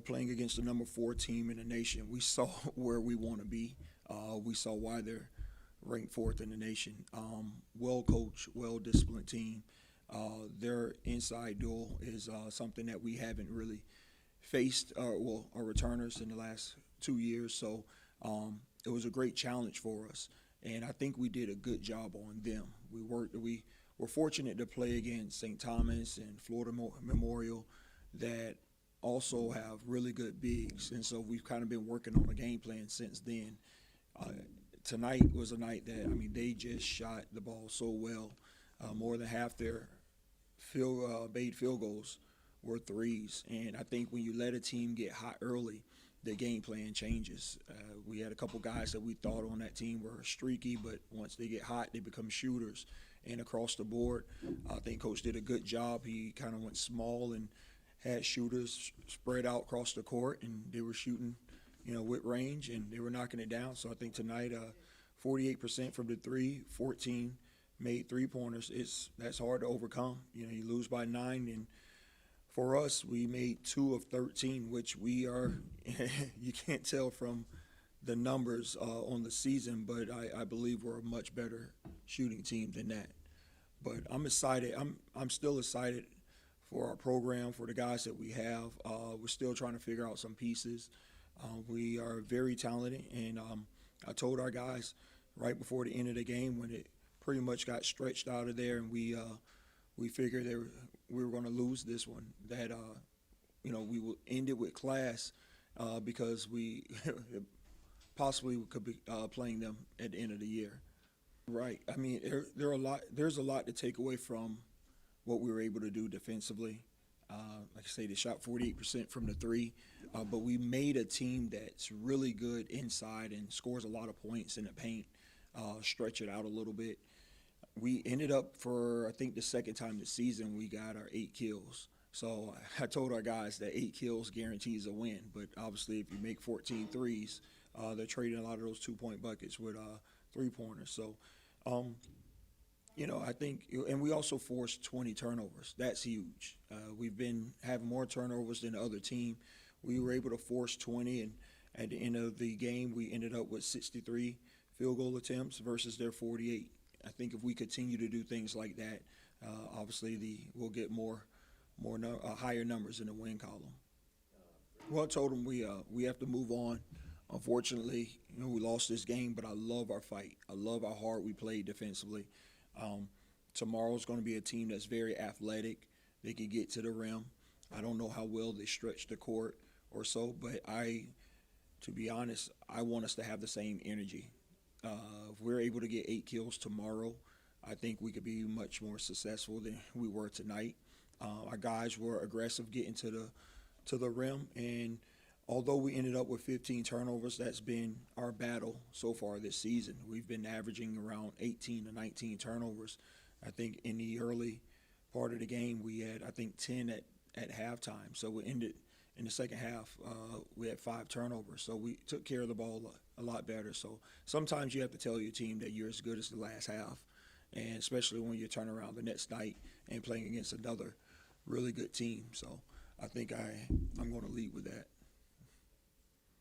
Playing against the number 4 team in the nation, we saw where we want to be. We saw why they're ranked fourth in the nation. Well coached, well disciplined team. Their inside duel is something that we haven't really faced, our returners in the last 2 years. So it was a great challenge for us, and I think we did a good job on them. We were fortunate to play against St. Thomas and Florida Memorial that also have really good bigs, and so we've kind of been working on a game plan since then. Uh, Tonight was a night that they just shot the ball so well. More than half their made field goals were threes, and I think when you let a team get hot early, the game plan changes. We had a couple guys that we thought on that team were streaky, but once they get hot, they become shooters. And across the board, I think Coach did a good job. He kind of went small and had shooters spread out across the court, and they were shooting, with range, and they were knocking it down. So I think tonight, 48% from the three, 14 made three-pointers. That's hard to overcome. You lose by 9, and for us, we made 2 of 13, which we are. You can't tell from the numbers on the season, but I believe we're a much better shooting team than that. But I'm excited. I'm still excited for our program, for the guys that we have. We're still trying to figure out some pieces. We are very talented, and I told our guys right before the end of the game when it pretty much got stretched out of there, and we figured we were going to lose this one, that we will end it with class because we possibly could be playing them at the end of the year. Right. There's a lot to take away from what we were able to do defensively. Like I say, they shot 48% from the three, but we made a team that's really good inside and scores a lot of points in the paint, stretch it out a little bit. We ended up, for I think the second time this season, we got our 8 kills. So I told our guys that 8 kills guarantees a win, but obviously if you make 14 threes, they're trading a lot of those 2-point buckets with three-pointers. So I think, and we also forced 20 turnovers. That's huge. We've been having more turnovers than the other team. We were able to force 20, and at the end of the game, we ended up with 63 field goal attempts versus their 48. I think if we continue to do things like that, obviously we'll get higher numbers in the win column. Well, I told them we have to move on. Unfortunately, we lost this game, but I love our fight. I love how hard we played defensively. Tomorrow's going to be a team that's very athletic. They can get to the rim. I don't know how well they stretch the court or so, but to be honest, I want us to have the same energy. If we're able to get 8 kills tomorrow, I think we could be much more successful than we were tonight. Our guys were aggressive getting to the rim, and although we ended up with 15 turnovers, that's been our battle so far this season. We've been averaging around 18 to 19 turnovers. I think in the early part of the game, we had, 10 at halftime. So we ended in the second half, we had 5 turnovers. So we took care of the ball a lot better. So sometimes you have to tell your team that you're as good as the last half, and especially when you turn around the next night and playing against another really good team. So I think I'm going to lead with that.